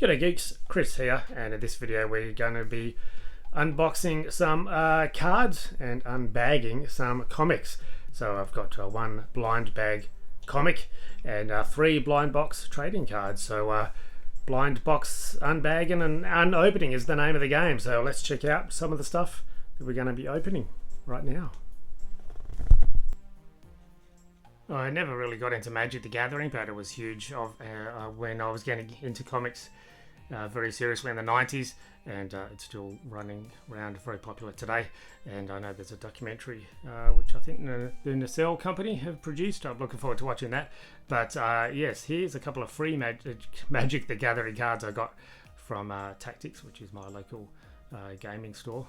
G'day geeks, Chris here, and in this video we're going to be unboxing some cards and unbagging some comics. So I've got one blind bag comic and 3 blind box trading cards. So blind box unbagging and unopening is the name of the game. So let's check out some of the stuff that we're going to be opening right now. I never really got into Magic the Gathering, but it was huge when I was getting into comics very seriously in the 90s, and it's still running around, very popular today. And I know there's a documentary which I think the Nacelle company have produced. I'm looking forward to watching that. But yes, here's a couple of free Magic the Gathering cards I got from Tactics, which is my local gaming store.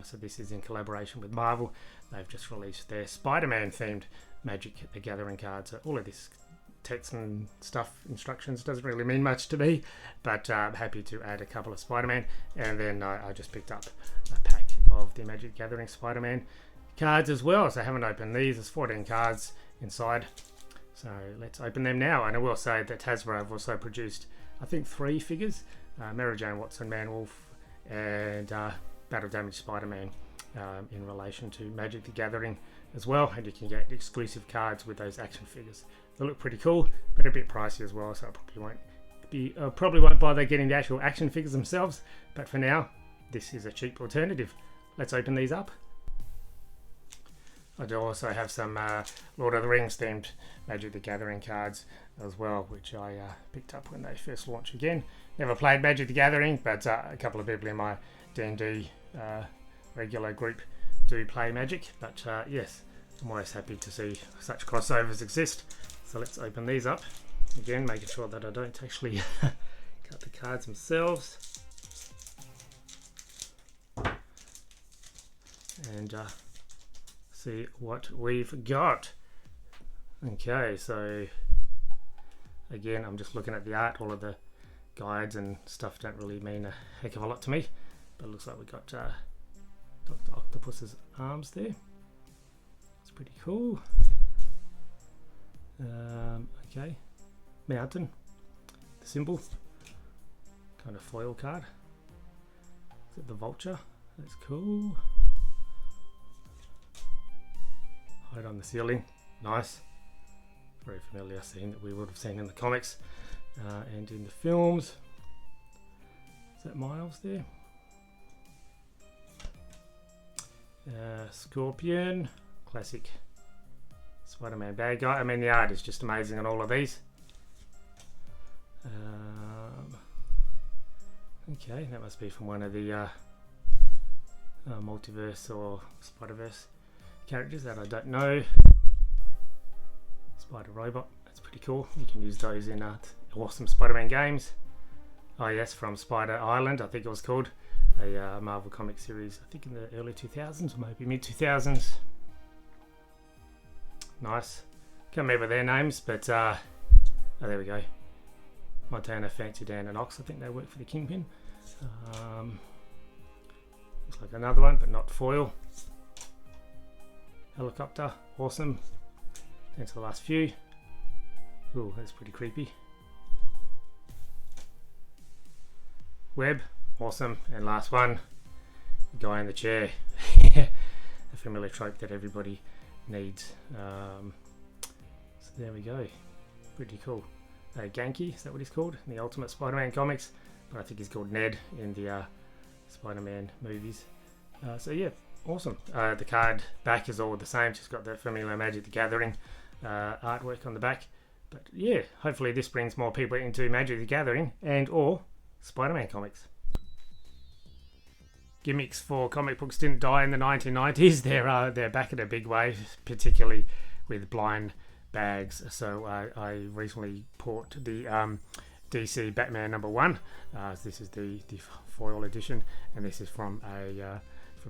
So this is in collaboration with Marvel. They've just released their Spider-Man themed Magic the Gathering cards. So all of this text and stuff, instructions, doesn't really mean much to me, but I'm happy to add a couple of Spider-Man. And then I just picked up a pack of the Magic Gathering Spider-Man cards as well. So I haven't opened these. There's 14 cards inside, so let's open them now. And I will say that Hasbro have also produced, I think, 3 figures: Mary Jane Watson, Man-Wolf, and Battle Damage Spider-Man, in relation to Magic the Gathering as well. And you can get exclusive cards with those action figures. They look pretty cool, but a bit pricey as well, so I probably won't bother getting the actual action figures themselves. But for now, this is a cheap alternative. Let's open these up. I do also have some Lord of the Rings themed Magic the Gathering cards as well, which I picked up when they first launched again. Never played Magic the Gathering, but a couple of people in my D&D regular group do play Magic. But yes, I'm always happy to see such crossovers exist. So let's open these up. Again, making sure that I don't actually cut the cards themselves. And see what we've got. Okay, so again, I'm just looking at the art. All of the guides and stuff don't really mean a heck of a lot to me, but it looks like we got Dr. Octopus's arms there. It's pretty cool. Okay, Mountain, the symbol, kind of foil card. Is it the Vulture? That's cool. Hide on the ceiling, nice. Very familiar scene that we would have seen in the comics and in the films. Is that Miles there? Scorpion, classic Spider-Man bad guy. I mean, the art is just amazing on all of these. Okay, that must be from one of the multiverse or Spider-Verse characters that I don't know. Spider Robot, that's pretty cool. You can use those in awesome Spider-Man games. Oh yes, from Spider Island, I think it was called. A Marvel comic series, I think in the early 2000s or maybe mid 2000s. Nice. Can't remember their names, but oh, there we go. Montana, Fancy Dan and Ox, I think they work for the Kingpin. Looks like another one, but not foil. Helicopter, awesome. Into the last few. Ooh, that's pretty creepy. Web, awesome. And last one, the guy in the chair. A familiar trope that everybody needs. So there we go. Pretty cool. Genki, is that what he's called in the Ultimate Spider-Man comics? But I think he's called Ned in the Spider-Man movies. So yeah, awesome. The card back is all the same, just got the familiar Magic the Gathering artwork on the back. But yeah, hopefully this brings more people into Magic the Gathering and or Spider-Man comics. Gimmicks for comic books didn't die in the 1990s. They're back in a big way, particularly with blind bags. So I recently bought the DC Batman #1. This is the foil edition, and this is from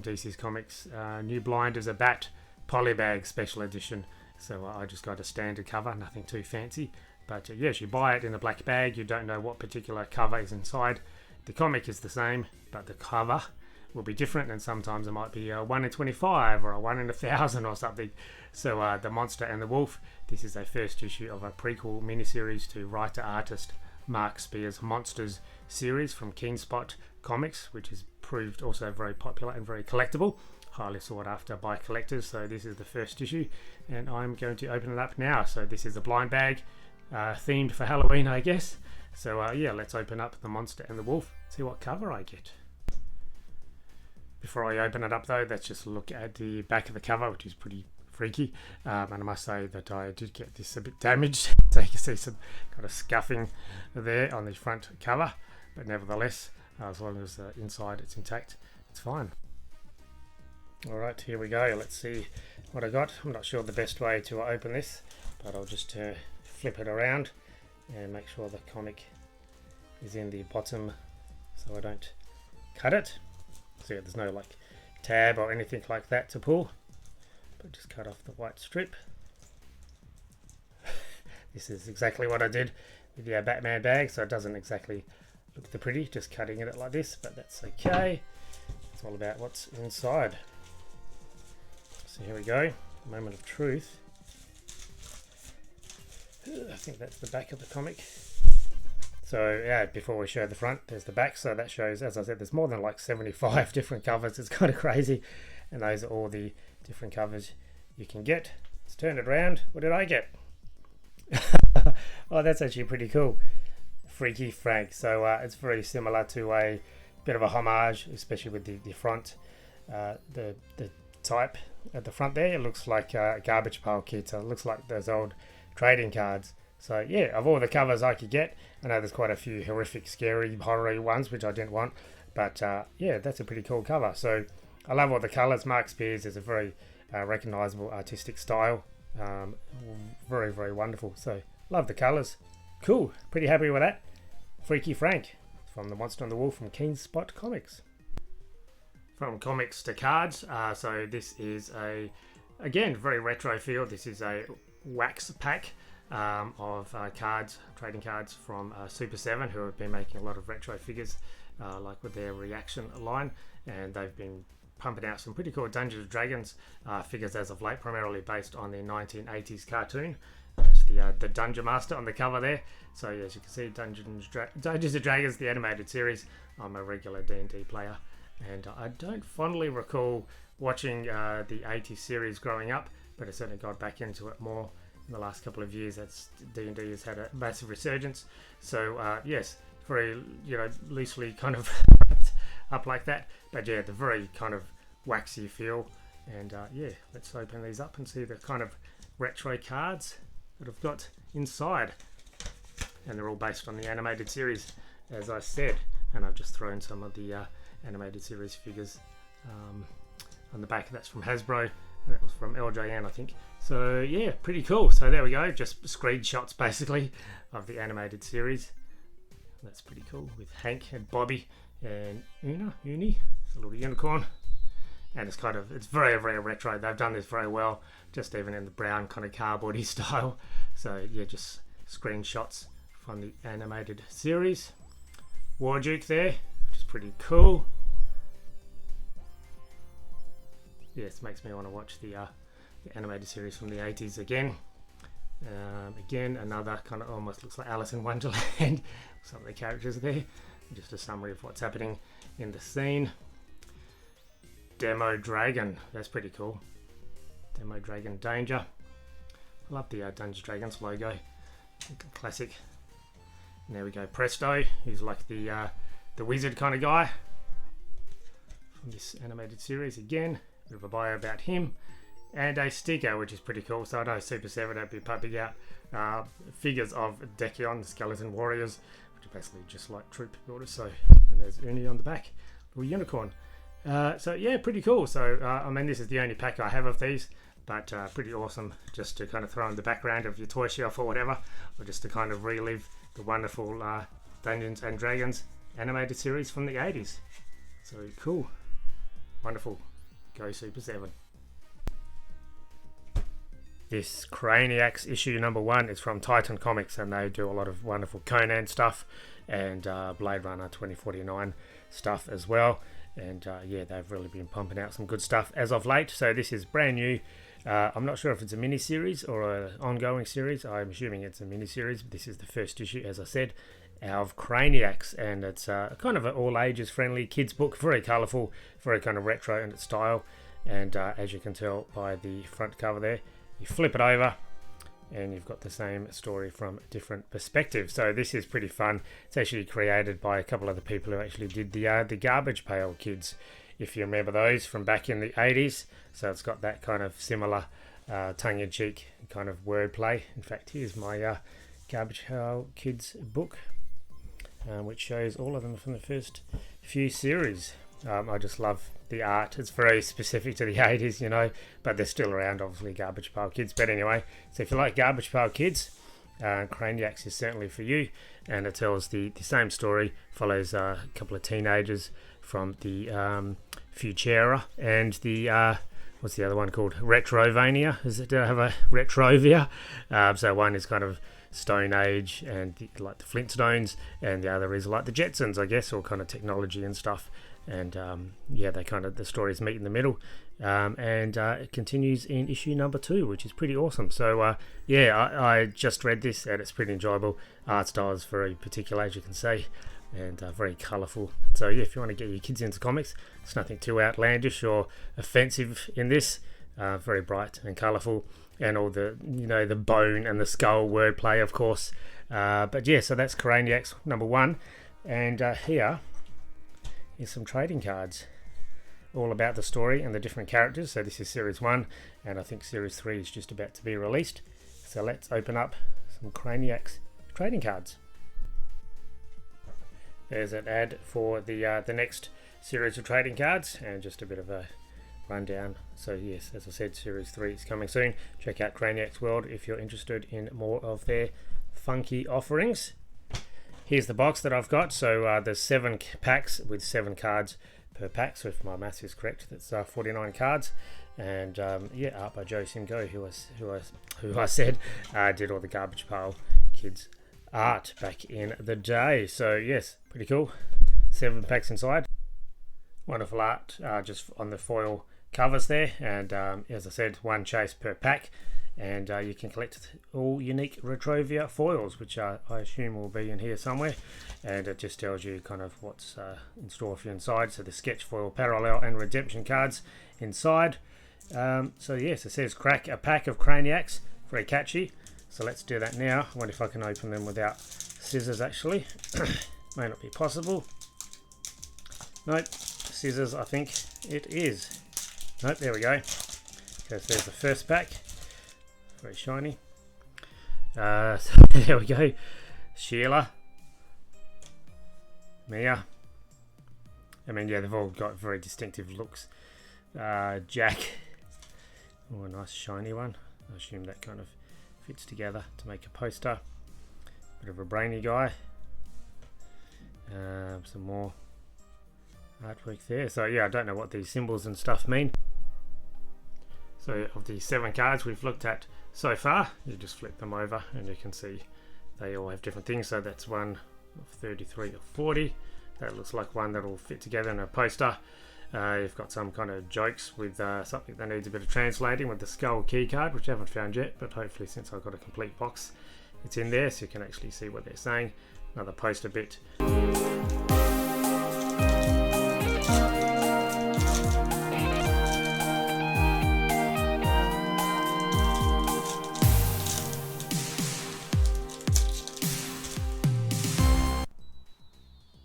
DC's Comics. New Blind as a Bat Polybag Special Edition. So I just got a standard cover, nothing too fancy. But yes, you buy it in a black bag. You don't know what particular cover is inside. The comic is the same, but the cover will be different, and sometimes it might be a 1 in 25 or a 1 in 1,000 or something. So The Monster and the Wolf, this is a first issue of a prequel miniseries to writer-artist Mark Spear's Monsters series from Keenspot Comics, which has proved also very popular and very collectible, highly sought after by collectors. So this is the first issue, and I'm going to open it up now. So this is a blind bag, themed for Halloween, I guess. So yeah, let's open up The Monster and the Wolf, see what cover I get. Before I open it up though, let's just look at the back of the cover, which is pretty freaky, and I must say that I did get this a bit damaged. So you can see some kind of scuffing there on the front cover, but nevertheless, as long as inside it's intact, it's fine. Alright, here we go. Let's see what I got. I'm not sure the best way to open this, but I'll just flip it around and make sure the comic is in the bottom so I don't cut it. So yeah, there's no like tab or anything like that to pull, but just cut off the white strip. This is exactly what I did with the Batman bag, so it doesn't exactly look the pretty, just cutting it like this, but that's okay. It's all about what's inside. So here we go, moment of truth. I think that's the back of the comic. So yeah, before we show the front, there's the back. So that shows, as I said, there's more than like 75 different covers. It's kind of crazy. And those are all the different covers you can get. Let's turn it around. What did I get? Oh, that's actually pretty cool. Freaky Frank. So it's very similar to a bit of a homage, especially with the front, the type at the front there. It looks like a garbage pile kit. So it looks like those old trading cards. So yeah, of all the covers I could get, I know there's quite a few horrific, scary, horror ones which I didn't want, but yeah, that's a pretty cool cover. So I love all the colours. Mark Spears is a very recognisable artistic style, very, very wonderful. So love the colours. Cool, pretty happy with that. Freaky Frank from The Monster and the Wolf from Keenspot Comics. From comics to cards, so this is again, very retro feel. This is a wax pack of cards, trading cards from Super 7, who have been making a lot of retro figures, like with their Reaction line, and they've been pumping out some pretty cool Dungeons and Dragons figures as of late, primarily based on the 1980s cartoon. That's the Dungeon Master on the cover there. So yeah, as you can see, Dungeons and Dragons, the animated series. I'm a regular D&D player, and I don't fondly recall watching the 80s series growing up, but I certainly got back into it more in the last couple of years. That's D&D has had a massive resurgence. So yes, very, you know, loosely kind of wrapped up like that, but yeah, the very kind of waxy feel. And yeah, let's open these up and see the kind of retro cards that I've got inside. And they're all based on the animated series, as I said, and I've just thrown some of the animated series figures on the back. That's from Hasbro. That was from LJN, I think. So yeah, pretty cool. So there we go, just screenshots basically of the animated series. That's pretty cool, with Hank and Bobby and Uni, a little unicorn. And it's very, very retro. They've done this very well, just even in the brown kind of cardboardy style. So yeah, just screenshots from the animated series. Warduke there, which is pretty cool. Yes, makes me want to watch the animated series from the 80s again. Again, another kind of almost looks like Alice in Wonderland. Some of the characters there. Just a summary of what's happening in the scene. Demo Dragon, that's pretty cool. Demo Dragon Danger. I love the Dungeons Dragons logo, classic. And there we go, Presto, who's like the wizard kind of guy from this animated series again. Bit of a bio about him, and a sticker, which is pretty cool. So I know Super 7 have been pumping out figures of Decion, the Skeleton Warriors, which are basically just like troop builders. So, and there's Uni on the back, little unicorn. So yeah, pretty cool. So I mean, this is the only pack I have of these, but pretty awesome just to kind of throw in the background of your toy shelf or whatever, or just to kind of relive the wonderful Dungeons and Dragons animated series from the 80s. So cool, wonderful. Go Super 7. This Craniacs issue #1 is from Titan Comics, and they do a lot of wonderful Conan stuff and Blade Runner 2049 stuff as well. And yeah, they've really been pumping out some good stuff as of late. So this is brand new. I'm not sure if it's a mini-series or an ongoing series. I'm assuming it's a mini-series. This is the first issue, as I said. of Craniacs, and it's kind of an all ages friendly kids book, very colourful, very kind of retro in its style, and as you can tell by the front cover there, you flip it over and you've got the same story from a different perspective. So this is pretty fun. It's actually created by a couple of the people who actually did the Garbage Pail Kids, if you remember those from back in the 80s. So it's got that kind of similar tongue-in-cheek kind of wordplay. In fact, here's my Garbage Pail Kids book, which shows all of them from the first few series. I just love the art. It's very specific to the 80s, you know, but they're still around, obviously, Garbage Pail Kids. But anyway, so if you like Garbage Pail Kids, Craniacs is certainly for you, and it tells the same story, follows a couple of teenagers from the Futura and the what's the other one called? Retrovania. Did I have a Retrovia? So one is kind of Stone Age and like the Flintstones, and the other is like the Jetsons, I guess, or kind of technology and stuff. And yeah, they kind of, the stories meet in the middle, and it continues in issue number 2, which is pretty awesome. So yeah, I just read this and it's pretty enjoyable. Art style is very particular, as you can see, and very colourful. So yeah, if you want to get your kids into comics, it's nothing too outlandish or offensive in this. Very bright and colourful, and all the, you know, the bone and the skull wordplay, of course. But yeah, so that's Craniacs number 1, and here is some trading cards all about the story and the different characters. So this is series 1, and I think series 3 is just about to be released. So let's open up some Craniacs trading cards. There's an ad for the next series of trading cards, and just a bit of a rundown. So yes, as I said, series 3 is coming soon. Check out Craniacs World if you're interested in more of their funky offerings. Here's the box that I've got. So there's 7 packs with 7 cards per pack. So if my maths is correct, that's 49 cards. And yeah, art by Joe Simgo, who I said did all the Garbage Pail Kids art back in the day. So yes, pretty cool. 7 packs inside. Wonderful art just on the foil covers there. And as I said, 1 chase per pack. And you can collect all unique Retrovia foils, which I assume will be in here somewhere. And it just tells you kind of what's in store for you inside. So the sketch foil, parallel and redemption cards inside. So yes, it says crack a pack of Craniacs. Very catchy. So let's do that now. I wonder if I can open them without scissors, actually. May not be possible. Nope, scissors, I think it is. Nope, there we go. Okay, so there's the first pack. Very shiny. So there we go. Sheila. Mia. I mean, yeah, they've all got very distinctive looks. Jack. Oh, a nice shiny one. I assume that kind of fits together to make a poster. Bit of a brainy guy. Some more artwork there. So yeah, I don't know what these symbols and stuff mean. So of the 7 cards we've looked at so far, you just flip them over and you can see they all have different things. So that's one of 33 or 40. That looks like one that will fit together in a poster. You've got some kind of jokes with something that needs a bit of translating with the skull key card, which I haven't found yet, but hopefully since I've got a complete box, it's in there so you can actually see what they're saying. Another poster bit.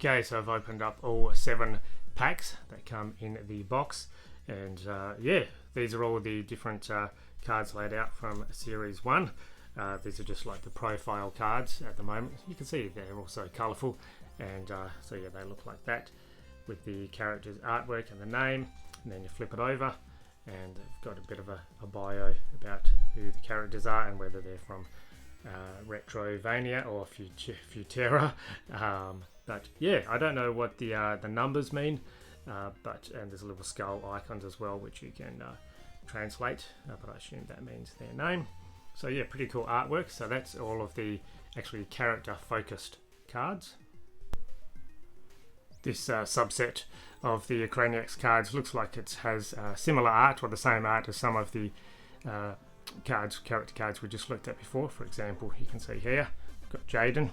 Okay, so I've opened up all 7 packs that come in the box, and yeah, these are all the different cards laid out from series 1. These are just like the profile cards at the moment. You can see they're also colourful, and so yeah, they look like that with the characters' artwork and the name. And then you flip it over, and they've got a bit of a bio about who the characters are and whether they're from Retrovania or Futura. But yeah, I don't know what the numbers mean, and there's a little skull icons as well, which you can translate, but I assume that means their name. So yeah, pretty cool artwork. So that's all of the actually character focused cards. This subset of the Craniacs cards looks like it has similar art, or the same art as some of the character cards we just looked at before. For example, you can see here, we've got Jaden,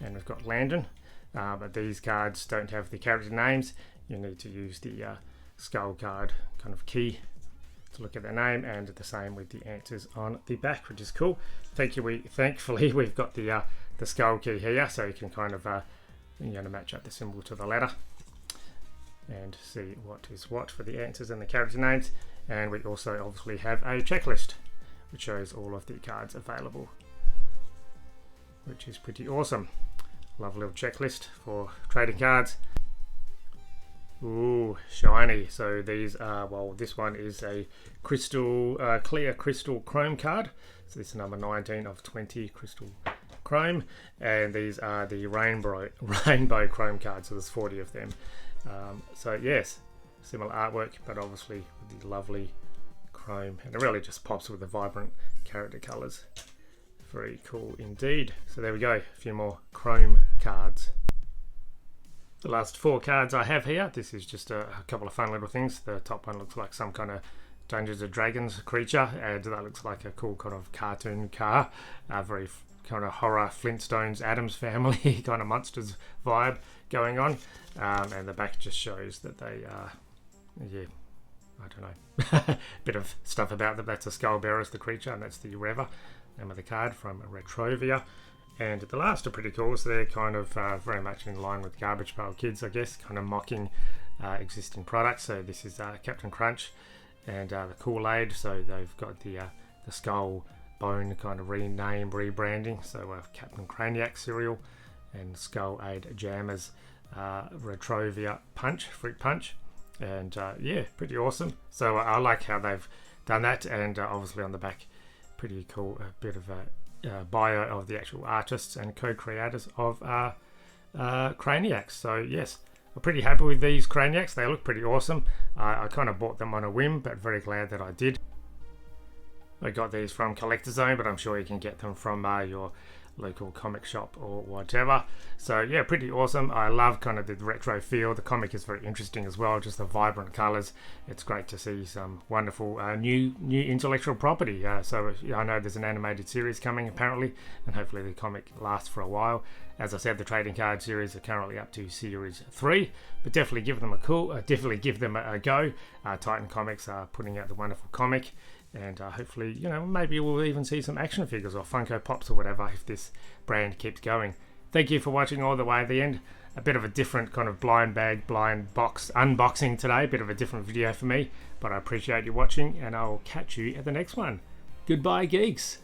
and we've got Landon. But these cards don't have the character names. You need to use the skull card kind of key to look at their name, and the same with the answers on the back, which is cool. Thankfully we've got the skull key here, so you can kind of match up the symbol to the letter and see what is what for the answers and the character names. And we also obviously have a checklist which shows all of the cards available, which is pretty awesome. Lovely little checklist for trading cards. Ooh, shiny. So these are, well, this one is a crystal, clear crystal chrome card. So this is number 19 of 20 crystal chrome, and these are the rainbow chrome cards. So there's 40 of them. So yes, similar artwork, but obviously with the lovely chrome, and it really just pops with the vibrant character colors. Very cool indeed. So there we go, a few more chrome cards. The last 4 cards I have here, this is just a couple of fun little things. The top one looks like some kind of Dungeons and Dragons creature, and that looks like a cool kind of cartoon car. Very kind of horror Flintstones, Addams Family kind of monsters vibe going on. And the back just shows that they are, yeah, I don't know, bit of stuff about them. That's a skull bearer as the creature, and that's the Rever, name of the card, from Retrovia. And the last are pretty cool, so they're kind of very much in line with Garbage Pail Kids, I guess, kind of mocking existing products. So this is Captain Crunch and the Kool-Aid. So they've got the skull bone kind of rebranding. So Captain Craniacs cereal and Skull-Aid Jammers Retrovia Fruit Punch. And yeah, pretty awesome. So I like how they've done that, and obviously on the back, pretty cool, a bit of a bio of the actual artists and co-creators of Craniacs. So yes, I'm pretty happy with these Craniacs. They look pretty awesome. I kind of bought them on a whim, but very glad that I did. I got these from Collector Zone, but I'm sure you can get them from your local comic shop or whatever. So yeah, pretty awesome. I love kind of the retro feel. The comic is very interesting as well, just the vibrant colors. It's great to see some wonderful new intellectual property. So I know there's an animated series coming apparently, and hopefully the comic lasts for a while. As I said, the trading card series are currently up to series 3, but definitely give them a go. Titan Comics are putting out the wonderful comic, and hopefully, maybe we'll even see some action figures or Funko Pops or whatever if this brand keeps going. Thank you for watching all the way at the end. A bit of a different kind of blind box unboxing today, a bit of a different video for me, but I appreciate you watching, and I'll catch you at the next one. Goodbye, geeks.